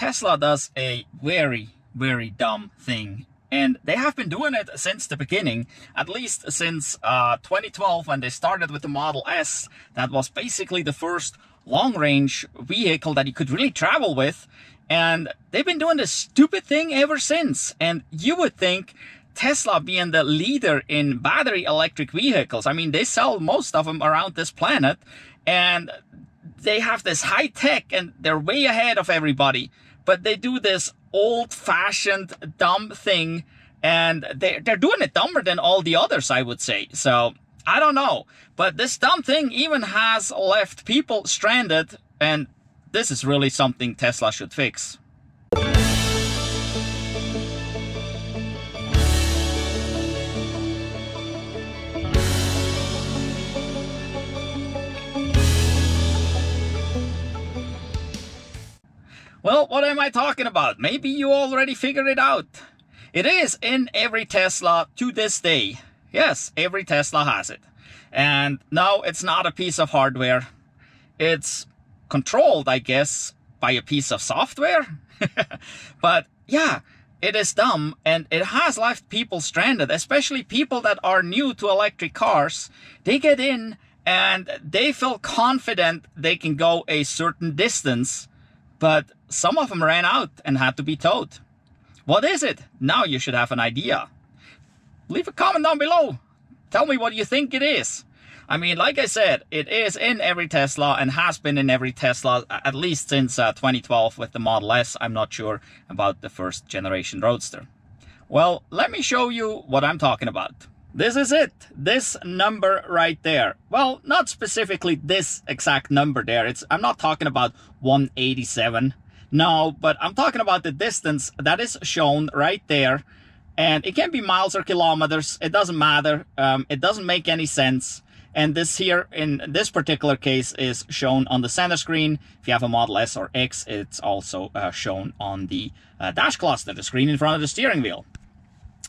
Tesla does a very, very dumb thing. And they have been doing it since the beginning, at least since 2012 when they started with the Model S. That was basically the first long-range vehicle that you could really travel with. And they've been doing this stupid thing ever since. And you would think Tesla being the leader in battery electric vehicles, I mean, they sell most of them around this planet. And they have this high tech and they're way ahead of everybody. But they do this old-fashioned dumb thing, and they're doing it dumber than all the others, I would say. So I don't know, but this dumb thing even has left people stranded, and this is really something Tesla should fix. Well, what am I talking about? Maybe you already figured it out. It is in every Tesla to this day. Yes, every Tesla has it. And no, it's not a piece of hardware. It's controlled, I guess, by a piece of software. But yeah, it is dumb, and it has left people stranded, especially people that are new to electric cars. They get in and they feel confident they can go a certain distance, but some of them ran out and had to be towed. What is it? Now you should have an idea. Leave a comment down below. Tell me what you think it is. I mean, like I said, it is in every Tesla and has been in every Tesla at least since 2012 with the Model S. I'm not sure about the first generation Roadster. Well, let me show you what I'm talking about. This is it. This number right there. Well, not specifically this exact number there. I'm not talking about 187. No, but I'm talking about the distance that is shown right there. And it can be miles or kilometers. It doesn't matter. It doesn't make any sense. And this here, in this particular case, is shown on the center screen. If you have a Model S or X, it's also shown on the dash cluster, the screen in front of the steering wheel.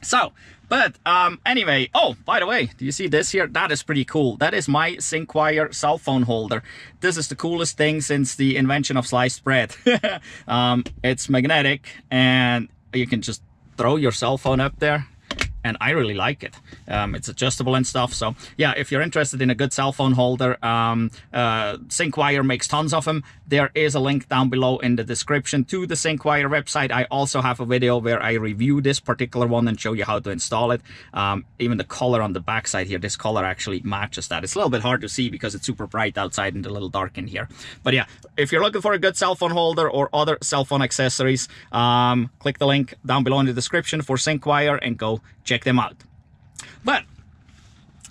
So, but anyway, oh, by the way, do you see this here? That is pretty cool. That is my Syncwire cell phone holder. This is the coolest thing since the invention of sliced bread. It's magnetic, and you can just throw your cell phone up there. And I really like it. It's adjustable and stuff. So yeah, if you're interested in a good cell phone holder, Syncwire makes tons of them. There is a link down below in the description to the Syncwire website. I also have a video where I review this particular one and show you how to install it. Even the color on the back side here, this color actually matches that. It's a little bit hard to see because it's super bright outside and a little dark in here. But yeah, if you're looking for a good cell phone holder or other cell phone accessories, click the link down below in the description for Syncwire and go check them out. But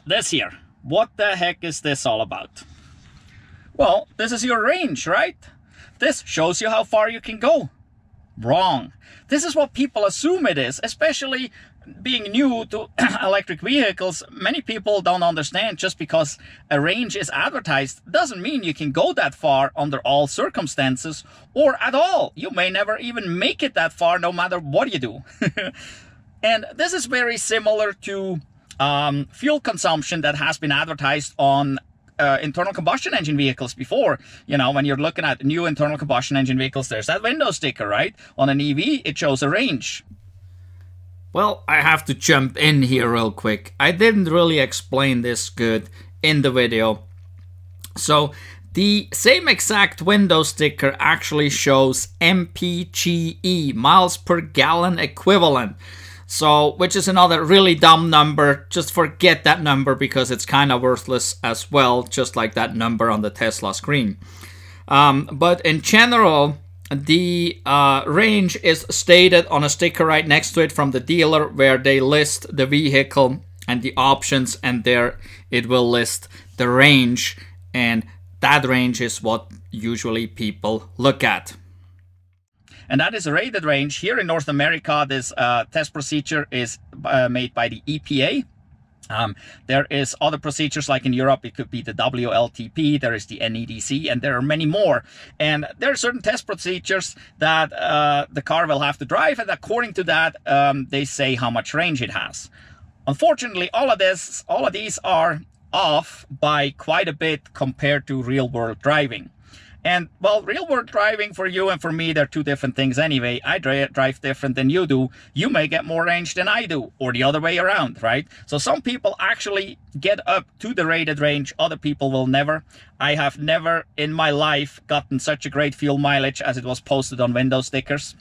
this here, what the heck is this all about? Well, this is your range, right? This shows you how far you can go. Wrong. This is what people assume it is, especially being new to electric vehicles. Many people don't understand just because a range is advertised doesn't mean you can go that far under all circumstances or at all. You may never even make it that far no matter what you do. And this is very similar to fuel consumption that has been advertised on internal combustion engine vehicles before. You know, when you're looking at new internal combustion engine vehicles, there's that window sticker, right? On an EV, it shows a range. Well, I have to jump in here real quick. I didn't really explain this good in the video. So the same exact window sticker actually shows MPGE, miles per gallon equivalent. So, which is another really dumb number. Just forget that number because it's kind of worthless as well, just like that number on the Tesla screen. But in general, the range is stated on a sticker right next to it from the dealer where they list the vehicle and the options, and there it will list the range, and that range is what usually people look at. And that is a rated range. Here in North America, this test procedure is made by the EPA. There is other procedures like in Europe, it could be the WLTP, there is the NEDC, and there are many more. And there are certain test procedures that the car will have to drive, and according to that, they say how much range it has. Unfortunately, all of these are off by quite a bit compared to real-world driving. And, well, real-world driving for you and for me, they're two different things anyway. I drive different than you do. You may get more range than I do, or the other way around, right? So some people actually get up to the rated range. Other people will never. I have never in my life gotten such a great fuel mileage as it was posted on window stickers.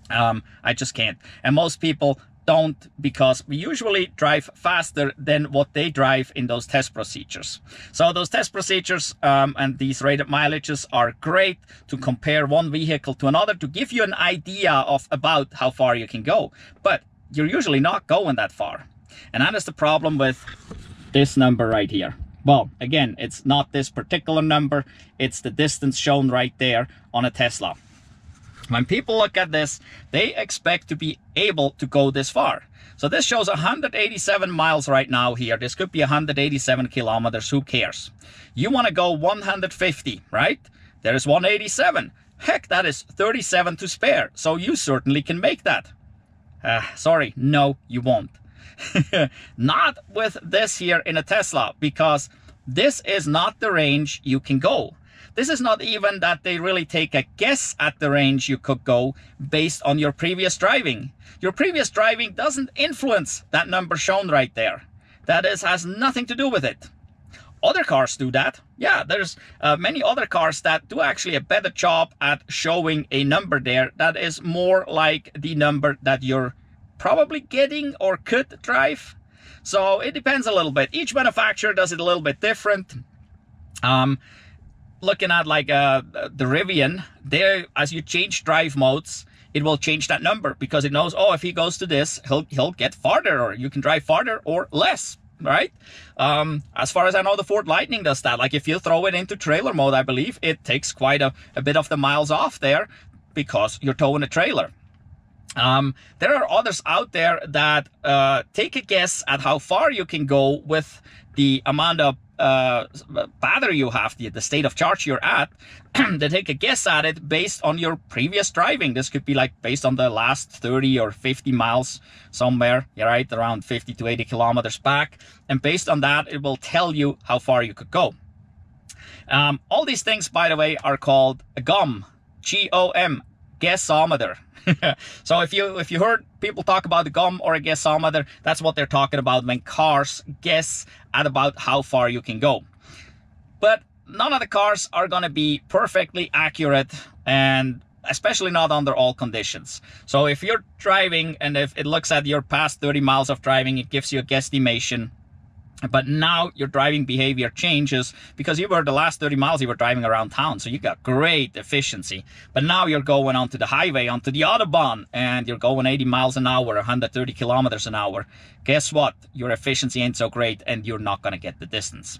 I just can't. And most people don't, because we usually drive faster than what they drive in those test procedures. So those test procedures and these rated mileages are great to compare one vehicle to another, to give you an idea of about how far you can go. But you're usually not going that far. And that is the problem with this number right here. Well, again, it's not this particular number. It's the distance shown right there on a Tesla. When people look at this, they expect to be able to go this far. So this shows 187 miles right now here. This could be 187 kilometers. Who cares? You want to go 150, right? There is 187. Heck, that is 37 to spare. So you certainly can make that. Sorry, no, you won't. Not with this here in a Tesla, because this is not the range you can go. This is not even that they really take a guess at the range you could go based on your previous driving. Your previous driving doesn't influence that number shown right there. That has nothing to do with it. Other cars do that. Yeah, there's many other cars that do actually a better job at showing a number there that is more like the number that you're probably getting or could drive. So it depends a little bit. Each manufacturer does it a little bit different. Looking at like the Rivian, there, as you change drive modes, it will change that number, because it knows, oh, if he goes to this, he'll get farther, or you can drive farther or less, right? As far as I know, the Ford Lightning does that. Like if you throw it into trailer mode, I believe it takes quite a bit of the miles off there, because you're towing a trailer. There are others out there that take a guess at how far you can go with the amount of battery you have, the state of charge you're at. They take a guess at it based on your previous driving. This could be like based on the last 30 or 50 miles somewhere, right, around 50 to 80 kilometers back. And based on that, it will tell you how far you could go. All these things, by the way, are called a GOM, G-O-M, guessometer. So if you heard people talk about the GOM or a guessometer, that's what they're talking about when cars guess at about how far you can go. But none of the cars are going to be perfectly accurate, and especially not under all conditions. So if you're driving and if it looks at your past 30 miles of driving, it gives you a guesstimation. But now your driving behavior changes, because you were the last 30 miles you were driving around town, so you got great efficiency. But now you're going onto the highway, onto the Autobahn, and you're going 80 miles an hour, 130 kilometers an hour. Guess what? Your efficiency ain't so great, and you're not going to get the distance.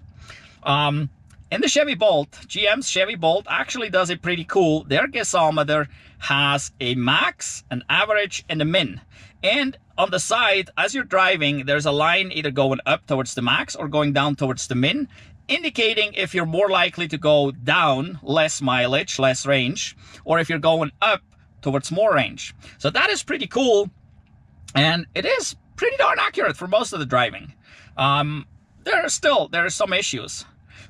In the Chevy Bolt, GM's Chevy Bolt actually does it pretty cool. Their guessometer has a max, an average, and a min. And on the side, as you're driving, there's a line either going up towards the max or going down towards the min, indicating if you're more likely to go down, less mileage, less range, or if you're going up towards more range. So that is pretty cool, and it is pretty darn accurate for most of the driving. There are some issues.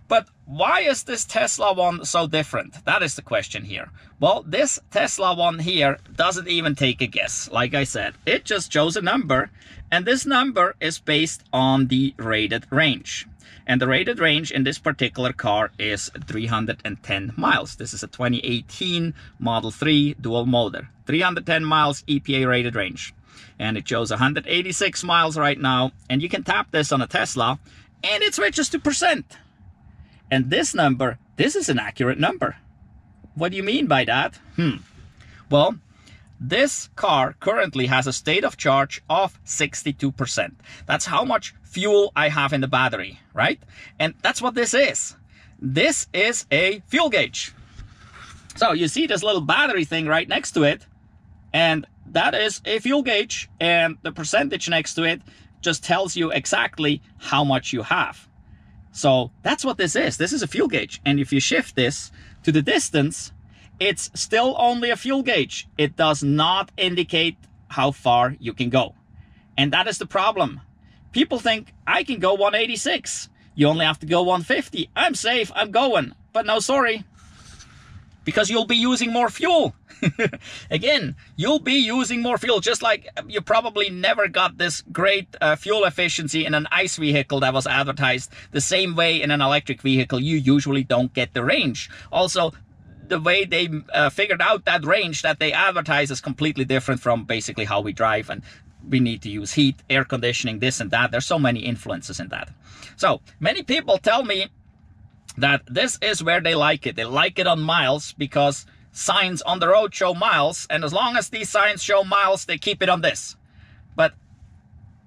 But why is this Tesla one so different? That is the question here. Well, this Tesla one here doesn't even take a guess. Like I said, it just shows a number, and this number is based on the rated range. And the rated range in this particular car is 310 miles. This is a 2018 Model 3 dual motor. 310 miles EPA rated range. And it shows 186 miles right now. And you can tap this on a Tesla, and it switches to percent. And this number, this is an accurate number. What do you mean by that? Well, this car currently has a state of charge of 62%. That's how much fuel I have in the battery, right? And that's what this is. This is a fuel gauge. So you see this little battery thing right next to it, and that is a fuel gauge, and the percentage next to it just tells you exactly how much you have. So that's what this is. This is a fuel gauge. And if you shift this to the distance, it's still only a fuel gauge. It does not indicate how far you can go. And that is the problem. People think, I can go 186. You only have to go 150. I'm safe, I'm going. But no, sorry. because you'll be using more fuel. Again, you'll be using more fuel, just like you probably never got this great fuel efficiency in an ICE vehicle that was advertised the same way in an electric vehicle. You usually don't get the range. Also, the way they figured out that range that they advertise is completely different from basically how we drive, and we need to use heat, air conditioning, this and that. There's so many influences in that. So many people tell me that this is where they like it. They like it on miles because signs on the road show miles, and as long as these signs show miles, they keep it on this. But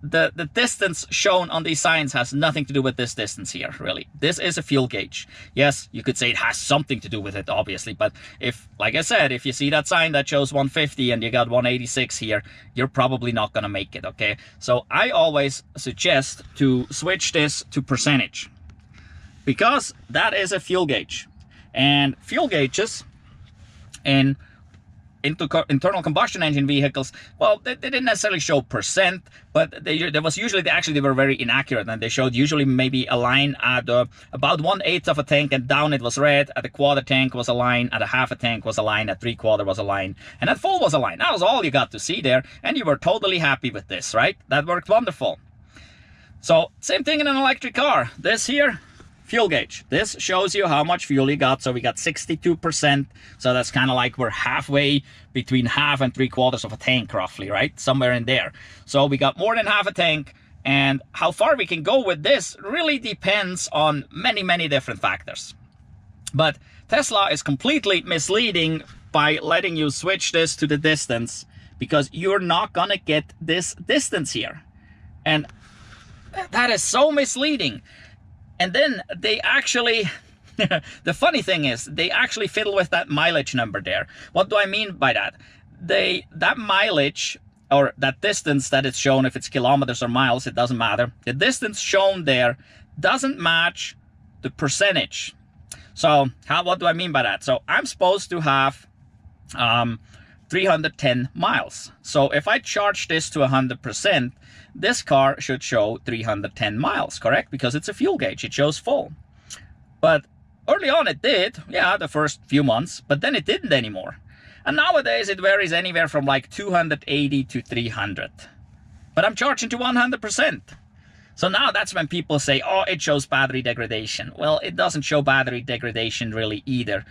the distance shown on these signs has nothing to do with this distance here, really. This is a fuel gauge. Yes, you could say it has something to do with it, obviously, but if, like I said, if you see that sign that shows 150 and you got 186 here, you're probably not gonna make it, okay? So I always suggest to switch this to percentage, because that is a fuel gauge. And fuel gauges in internal combustion engine vehicles, well, they didn't necessarily show percent, but they were very inaccurate, and they showed usually maybe a line at about 1/8 of a tank, and down it was red. At a quarter tank was a line, at a half a tank was a line, at 3/4 was a line, and at full was a line. That was all you got to see there, and you were totally happy with this, right? That worked wonderful. So same thing in an electric car. This here, fuel gauge. This shows you how much fuel you got. So we got 62%. So that's kind of like we're halfway between half and 3/4 of a tank, roughly, right? Somewhere in there. So we got more than half a tank. And how far we can go with this really depends on many, many different factors. But Tesla is completely misleading by letting you switch this to the distance, because you're not gonna get this distance here. And that is so misleading. And then they actually, the funny thing is, they actually fiddle with that mileage number there. What do I mean by that? That mileage, or that distance that is shown, if it's kilometers or miles, it doesn't matter. The distance shown there doesn't match the percentage. So what do I mean by that? So I'm supposed to have 310 miles. So if I charge this to 100%, this car should show 310 miles, correct? Because it's a fuel gauge, it shows full. But early on it did, yeah, the first few months, but then it didn't anymore. And nowadays it varies anywhere from like 280 to 300. But I'm charging to 100%. So now that's when people say, oh, it shows battery degradation. Well, it doesn't show battery degradation really either.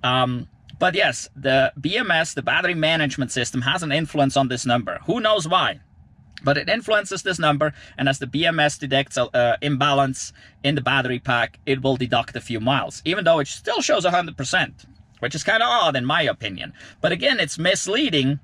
But yes, the BMS, the battery management system, has an influence on this number. Who knows why? But it influences this number, and as the BMS detects an imbalance in the battery pack, it will deduct a few miles, even though it still shows 100%, which is kind of odd in my opinion. But again, it's misleading,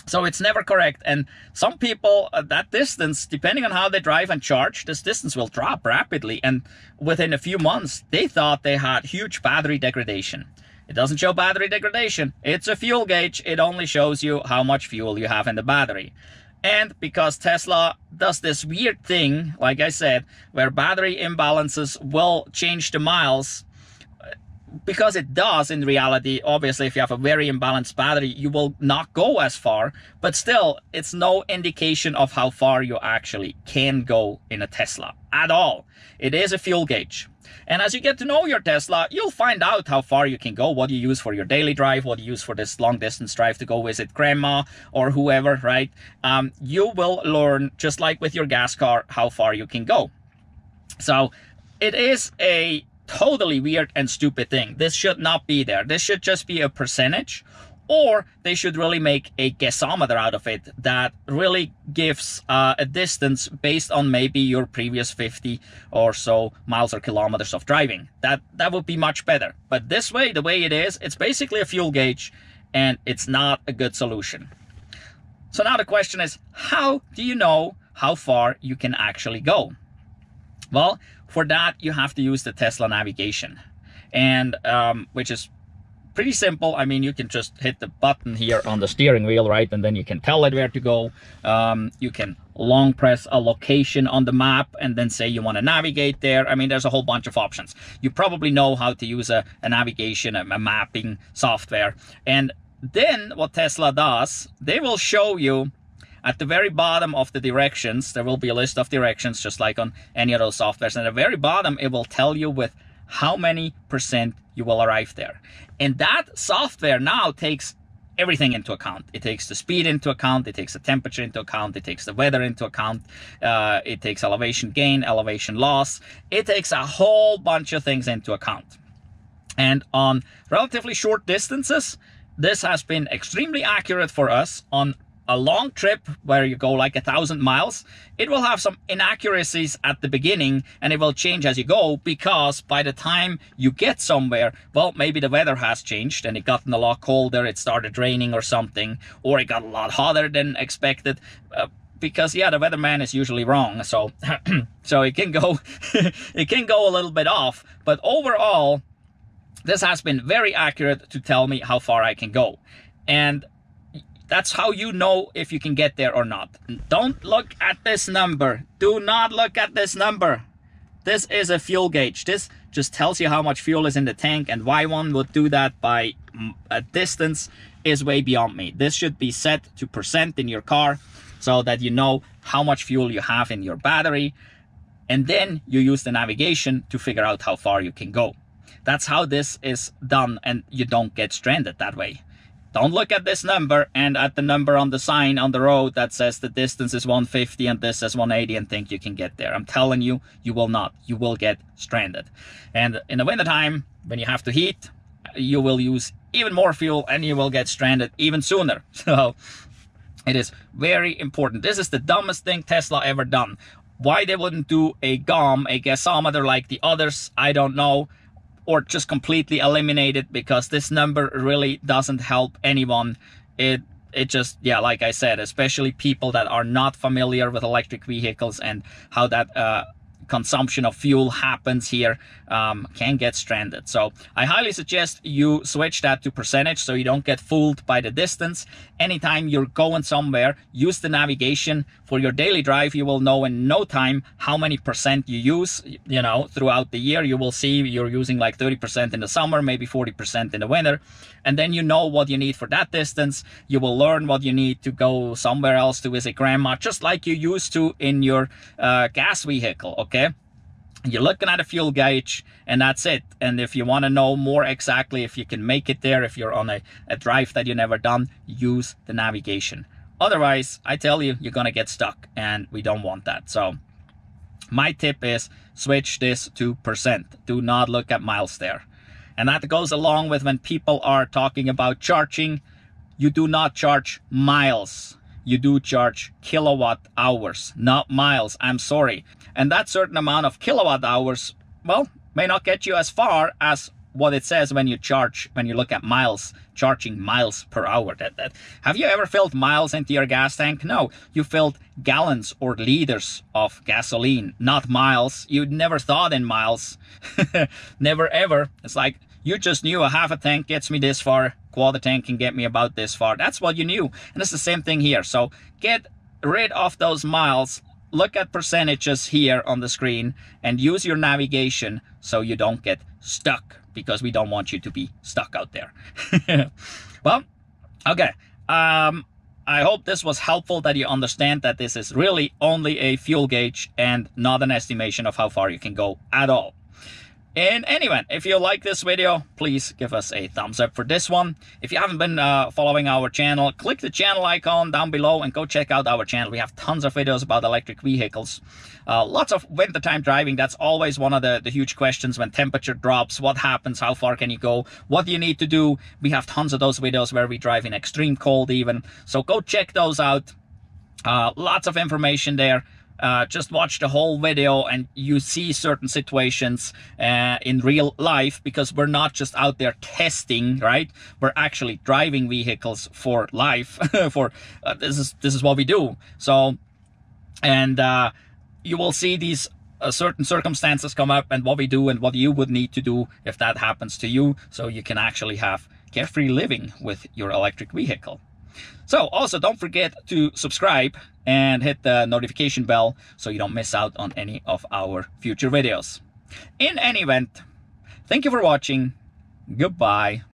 so it's never correct. And some people, that distance, depending on how they drive and charge, this distance will drop rapidly. And within a few months, they thought they had huge battery degradation. It doesn't show battery degradation. It's a fuel gauge. It only shows you how much fuel you have in the battery. And because Tesla does this weird thing, like I said, where battery imbalances will change the miles, because it does in reality, obviously if you have a very imbalanced battery, you will not go as far, but still, it's no indication of how far you actually can go in a Tesla at all. It is a fuel gauge. And as you get to know your Tesla, you'll find out how far you can go, what you use for your daily drive, what you use for this long distance drive to go visit grandma or whoever, right? You will learn, just like with your gas car, how far you can go. So it is a totally weird and stupid thing. This should not be there. This should just be a percentage, or they should really make a gasometer out of it that really gives a distance based on maybe your previous 50 or so miles or kilometers of driving. That would be much better. But this way, the way it is, it's basically a fuel gauge, and it's not a good solution. So now the question is, how do you know how far you can actually go? Well, for that, you have to use the Tesla navigation, and which is pretty simple. I mean, you can just hit the button here on the steering wheel, right? And then you can tell it where to go. You can long press a location on the map and then say you want to navigate there. I mean, there's a whole bunch of options. You probably know how to use a navigation, a mapping software. And then what Tesla does, they will show you at the very bottom of the directions. There will be a list of directions, just like on any of those softwares. And at the very bottom, it will tell you with how many % you will arrive there. And that software now takes everything into account. It takes the speed into account, it takes the temperature into account, it takes the weather into account, it takes elevation gain, elevation loss. It takes a whole bunch of things into account. And on relatively short distances, this has been extremely accurate for us. On a long trip where you go like 1,000 miles, it will have some inaccuracies at the beginning, and it will change as you go, because by the time you get somewhere, well, maybe the weather has changed and it gotten a lot colder, it started raining or something, or it got a lot hotter than expected. Because yeah, the weatherman is usually wrong, so so it can go it can go a little bit off, but overall this has been very accurate to tell me how far I can go. And that's how you know if you can get there or not. Don't look at this number. Do not look at this number. This is a fuel gauge. This just tells you how much fuel is in the tank, and why one would do that by a distance is way beyond me. This should be set to percent in your car so that you know how much fuel you have in your battery, and then you use the navigation to figure out how far you can go. That's how this is done, and you don't get stranded that way. Don't look at this number and at the number on the sign on the road that says the distance is 150 and this says 180 and think you can get there. I'm telling you, you will not. You will get stranded. And in the wintertime, when you have to heat, you will use even more fuel and you will get stranded even sooner. So it is very important. This is the dumbest thing Tesla ever done. Why they wouldn't do a GOM, a gasometer like the others, I don't know. Or just completely eliminate it, because this number really doesn't help anyone. It just, yeah, like I said, especially people that are not familiar with electric vehicles and how that consumption of fuel happens here, can get stranded. So I highly suggest you switch that to percentage so you don't get fooled by the distance. Anytime you're going somewhere, use the navigation. For your daily drive, you will know in no time how many percent you use. You know, throughout the year, you will see you're using like 30% in the summer, maybe 40% in the winter. And then you know what you need for that distance. You will learn what you need to go somewhere else to visit grandma, just like you used to in your gas vehicle, okay? You're looking at a fuel gauge and that's it. And if you want to know more exactly if you can make it there, if you're on a drive that you've never done, use the navigation. Otherwise, I tell you, you're going to get stuck, and we don't want that. So my tip is switch this to percent. Do not look at miles there. And that goes along with when people are talking about charging. You do not charge miles. You do charge kilowatt hours, not miles. I'm sorry. And that certain amount of kilowatt hours, well, may not get you as far as what it says when you charge, when you look at miles, charging miles per hour. Have you ever filled miles into your gas tank? No, you filled gallons or liters of gasoline, not miles. You never thought in miles. Never ever. It's like you just knew a half a tank gets me this far, quarter tank can get me about this far. That's what you knew. And it's the same thing here. So get rid of those miles. Look at percentages here on the screen and use your navigation so you don't get stuck, because we don't want you to be stuck out there. Well, okay. I hope this was helpful, that you understand that this is really only a fuel gauge and not an estimation of how far you can go at all. In any event, if you like this video, please give us a thumbs up for this one. If you haven't been following our channel, click the channel icon down below and go check out our channel. We have tons of videos about electric vehicles. Lots of wintertime driving. That's always one of the huge questions. When temperature drops, what happens? How far can you go? What do you need to do? We have tons of those videos where we drive in extreme cold even. So go check those out. Lots of information there. Just watch the whole video and you see certain situations in real life, because we're not just out there testing, right? We're actually driving vehicles for life. This is what we do. So, and you will see these certain circumstances come up, and what we do and what you would need to do if that happens to you, so you can actually have carefree living with your electric vehicle. So also don't forget to subscribe and hit the notification bell so you don't miss out on any of our future videos. In any event, thank you for watching. Goodbye.